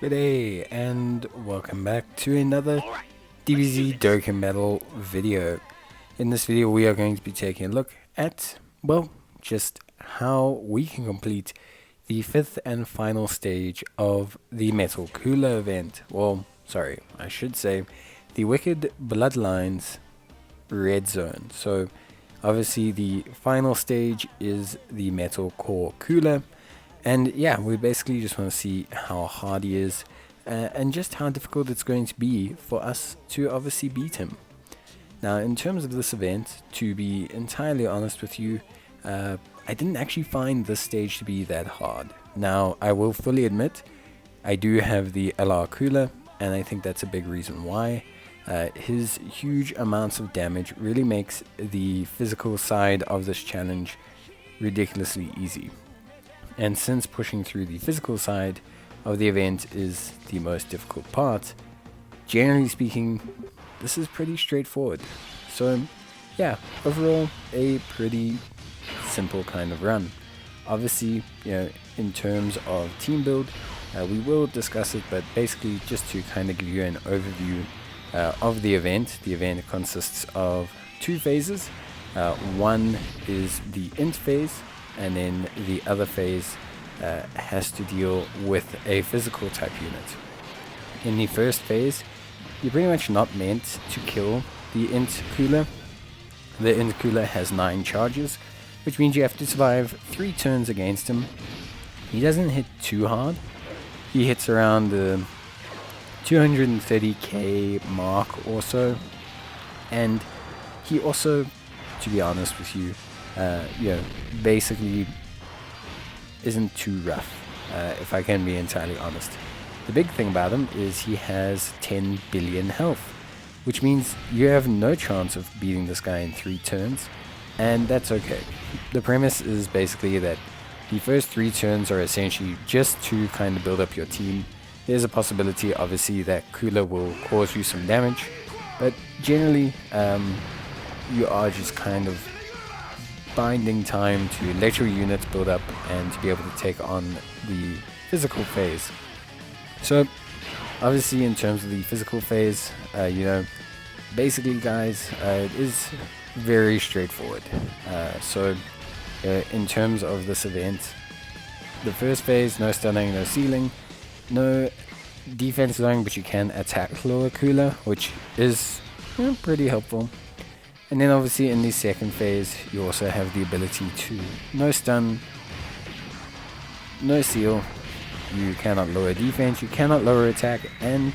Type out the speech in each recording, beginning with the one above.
G'day and welcome back to another Dbz Dokkan Metal video. In this video we are going to be taking a look at, well, just how we can complete the fifth and final stage of the Metal Cooler event. Well, sorry, I should say the Wicked Bloodlines Red Zone. So obviously the final stage is the Metal Core Cooler. And yeah, we basically just want to see how hard he is and just how difficult it's going to be for us to obviously beat him. Now, in terms of this event, to be entirely honest with you, I didn't actually find this stage to be that hard. Now, I will fully admit, I do have the LR Cooler, and I think that's a big reason why. His huge amounts of damage really makes the physical side of this challenge ridiculously easy. And since pushing through the physical side of the event is the most difficult part, generally speaking, this is pretty straightforward. So yeah, overall a pretty simple kind of run. Obviously, in terms of team build, we will discuss it, but basically just to kind of give you an overview of the event consists of two phases. One is the int phase, and then the other phase has to deal with a physical type unit. In the first phase, you're pretty much not meant to kill the int cooler. The int cooler has 9 charges, which means you have to survive 3 turns against him. He doesn't hit too hard. He hits around the 230k mark or so, and he also, to be honest with you, basically isn't too rough, if I can be entirely honest. The big thing about him is he has 10 billion health, which means you have no chance of beating this guy in 3 turns, and that's okay. The premise is basically that the first 3 turns are essentially just to kind of build up your team. There's a possibility, obviously, that Cooler will cause you some damage, but generally, you are just kind of binding time to let your units build up and to be able to take on the physical phase. So obviously in terms of the physical phase, basically guys, it is very straightforward. In terms of this event, the first phase, no stunning, no sealing, no defense loading, but you can attack lower Cooler, which is pretty helpful. And then obviously in the second phase, you also have the ability to no stun, no seal, you cannot lower defense, you cannot lower attack, and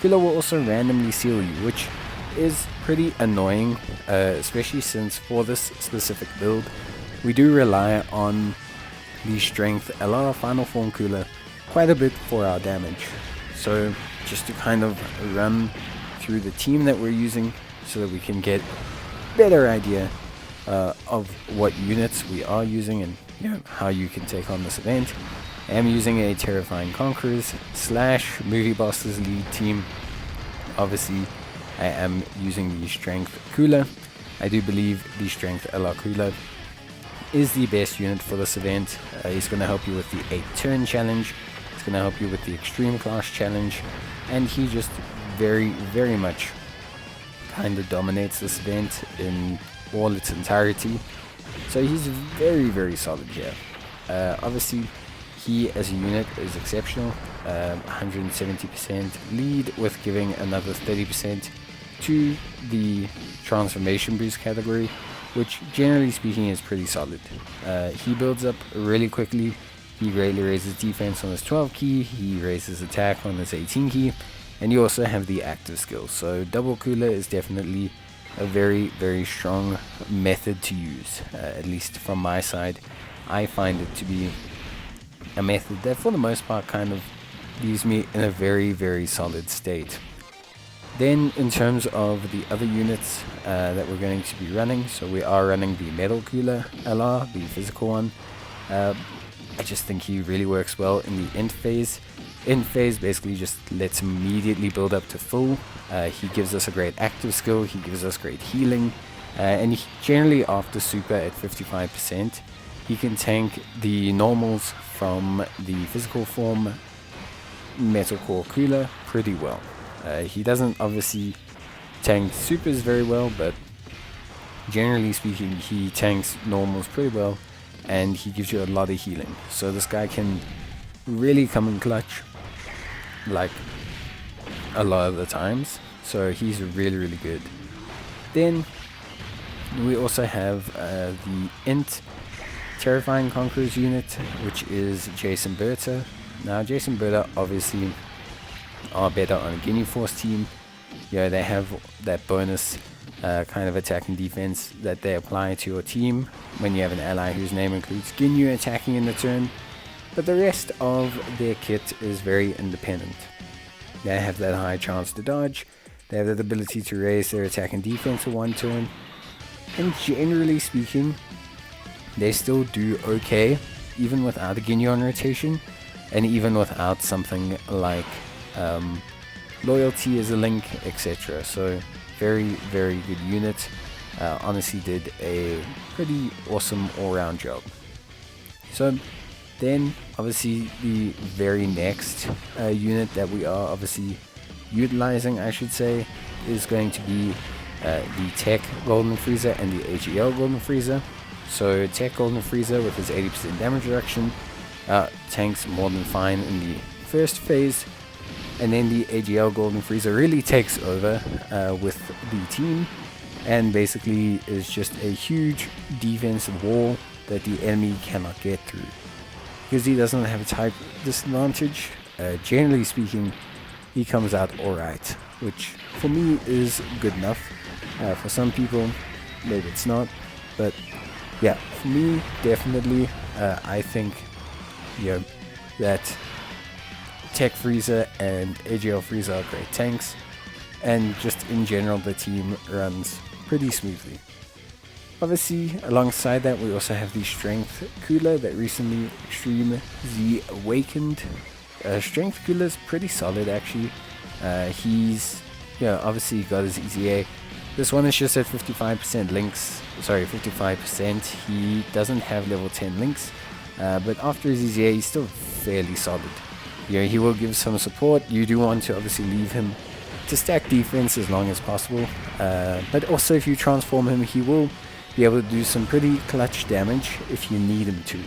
Cooler will also randomly seal you, which is pretty annoying, especially since for this specific build, we do rely on the strength LR Final Form Cooler quite a bit for our damage. So just to kind of run through the team that we're using so that we can get better idea of what units we are using and how you can take on this event. I am using a Terrifying Conquerors / Movie Bosses lead team. Obviously I am using the Strength Cooler. I do believe the Strength LR Cooler is the best unit for this event. He's going to help you with the 8 turn challenge, he's going to help you with the Extreme Class challenge, and he just very, very much kind of dominates this event in all its entirety. So he's very, very solid here. Obviously, he as a unit is exceptional. 170% lead with giving another 30% to the transformation boost category, which generally speaking is pretty solid. He builds up really quickly. He greatly raises defense on his 12 key, he raises attack on his 18 key, and you also have the active skill. So double Cooler is definitely a very, very strong method to use. At least from my side, I find it to be a method that for the most part kind of leaves me in a very, very solid state. Then in terms of the other units that we're going to be running, so we are running the Metal Cooler LR, the physical one. I just think he really works well in the int phase. Int phase basically just lets him immediately build up to full. He gives us a great active skill, he gives us great healing, and generally after super at 55%, he can tank the normals from the physical form metalcore Kula pretty well. He doesn't obviously tank supers very well, but generally speaking, he tanks normals pretty well, and he gives you a lot of healing. So this guy can really come in clutch, like a lot of the times. So he's really good. Then we also have the Int Terrifying Conquerors unit, which is Jason Berta. Now Jason Berta obviously are better on a Ginyu Force team. Yeah, they have that bonus kind of attack and defense that they apply to your team when you have an ally whose name includes Ginyu attacking in the turn. But the rest of their kit is very independent. They have that high chance to dodge, they have that ability to raise their attack and defense for one turn, and generally speaking, they still do okay, even without a Ginyu on rotation, and even without something like loyalty as a link, etc. So very good unit. Honestly did a pretty awesome all-round job. So then obviously the very next unit that we are obviously utilizing, I should say, is going to be the Tech Golden Frieza and the AGL Golden Frieza. So Tech Golden Frieza with his 80% damage reduction tanks more than fine in the first phase, and then the AGL Golden Frieza really takes over with the team and basically is just a huge defensive wall that the enemy cannot get through. Because he doesn't have a type disadvantage, generally speaking, he comes out alright, which for me is good enough. For some people, maybe it's not, but yeah, for me, definitely, I think, that Tech Frieza and AGL Frieza are great tanks, and just in general, the team runs pretty smoothly. Obviously, alongside that, we also have the Strength Cooler that recently Extreme Z awakened. Strength Cooler is pretty solid, actually. He's, obviously got his EZA. This one is just at 55% links. Sorry, 55%. He doesn't have level 10 links, but after his EZA, he's still fairly solid. He will give some support. You do want to obviously leave him to stack defense as long as possible, but also if you transform him, he will be able to do some pretty clutch damage if you need him to.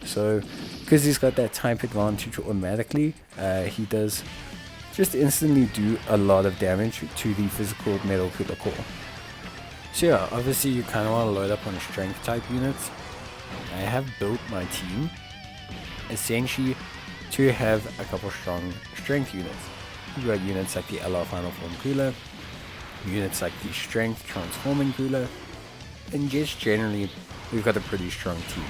So because he's got that type advantage automatically, he does just instantly do a lot of damage to the physical Metal Cooler core. So yeah, obviously you kind of want to load up on strength type units. I have built my team essentially to have a couple strong strength units. You've got units like the LR Final Form Cooler, units like the Strength Transforming Cooler, and just generally, we've got a pretty strong team.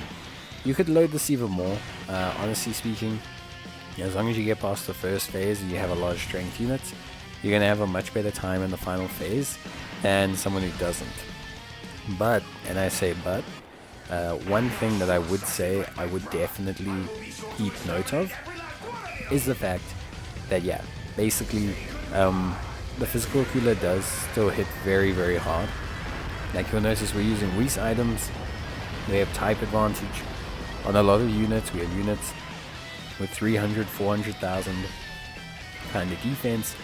You could load this even more, honestly speaking. As long as you get past the first phase and you have a lot of strength units, you're going to have a much better time in the final phase than someone who doesn't. But, and I say but, one thing that I would say I would definitely keep note of is the fact that, basically, the physical cooler does still hit very hard. Like you'll notice we're using Whis items, we have type advantage. On a lot of units, we have units with 300, 400,000 kind of defense,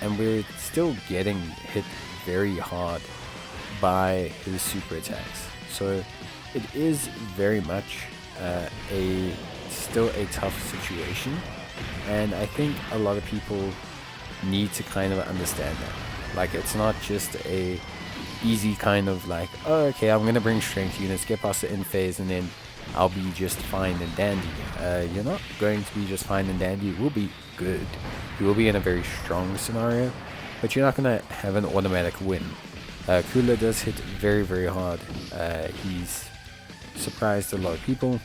and we're still getting hit very hard by his super attacks. So it is very much still a tough situation, and I think a lot of people need to kind of understand that. Like, it's not just a easy kind of like, oh, okay, I'm gonna bring strength units, get past the end phase, and then I'll be just fine and dandy. You're not going to be just fine and dandy. You will be good. You will be in a very strong scenario, but you're not gonna have an automatic win. Cooler does hit very hard. He's surprised a lot of people,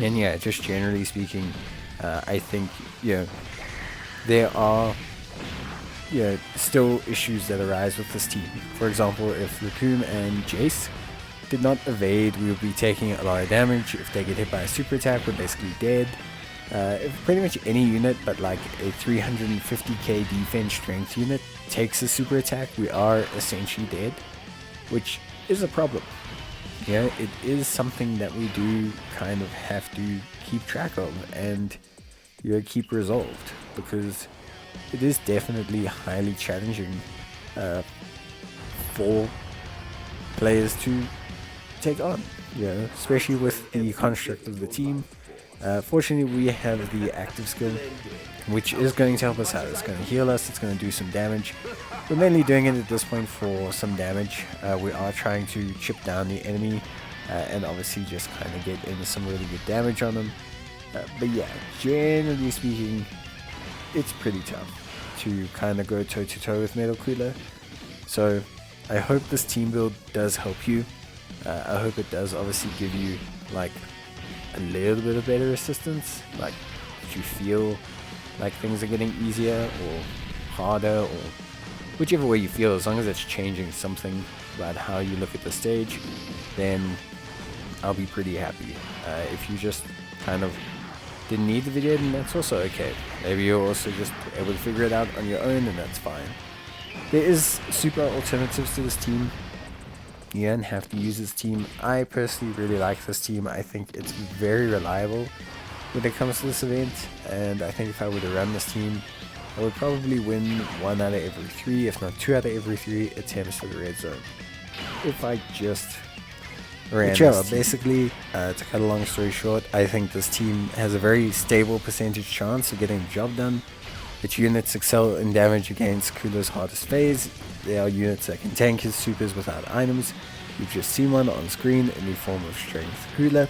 and just generally speaking, I think there are still issues that arise with this team. For example, if Raccoon and Jace did not evade, we would be taking a lot of damage. If they get hit by a super attack, we're basically dead. If pretty much any unit but like a 350k defense strength unit takes a super attack, we are essentially dead, which is a problem. It is something that we do kind of have to keep track of, and keep resolved, because it is definitely highly challenging for players to take on, especially with the construct of the team. Fortunately, we have the active skill, which is going to help us out. It's going to heal us, it's going to do some damage. We're mainly doing it at this point for some damage. We are trying to chip down the enemy and obviously just kind of get in some really good damage on them. But yeah, generally speaking, it's pretty tough to kind of go toe to toe with Metal Cooler. So I hope this team build does help you. I hope it does obviously give you like a little bit of better assistance, like if you feel like things are getting easier or harder, or whichever way you feel, as long as it's changing something about how you look at the stage, then I'll be pretty happy. If you just kind of didn't need the video, then that's also okay. Maybe you're also just able to figure it out on your own, and that's fine. There is super alternatives to this team. You don't have to use this team. I personally really like this team. I think it's very reliable when it comes to this event, and I think if I were to run this team, I would probably win 1 out of every 3, if not 2 out of every 3 attempts for the red zone. If I just ran this team. Basically, to cut a long story short, I think this team has a very stable percentage chance of getting the job done. Its units excel in damage against Cooler's hardest phase. They are units that can tank his supers without items. You've just seen one on screen in the form of Strength Cooler.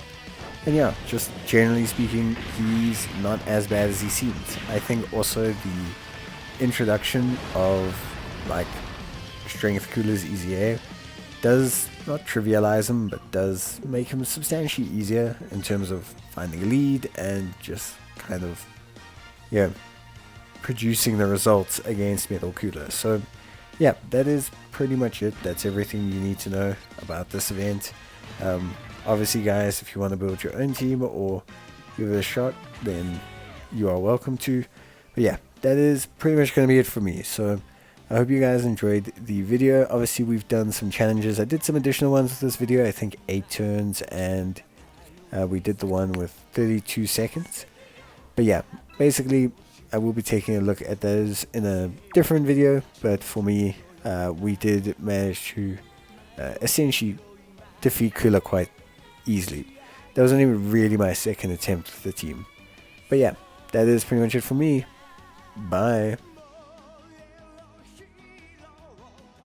And yeah, just generally speaking, he's not as bad as he seems. I think also the introduction of like Strength Cooler's easy air does not trivialize him, but does make him substantially easier in terms of finding a lead and just kind of, producing the results against Metal Cooler. So yeah, that is pretty much it. That's everything you need to know about this event. Obviously guys, if you want to build your own team or give it a shot, then you are welcome to. But yeah, that is pretty much going to be it for me. So I hope you guys enjoyed the video. Obviously we've done some challenges. I did some additional ones with this video, I think 8 turns, and we did the one with 32 seconds. But yeah, basically I will be taking a look at those in a different video, but for me, we did manage to essentially defeat Cooler quite easily. That was only really my second attempt with the team. But yeah, that is pretty much it for me. Bye.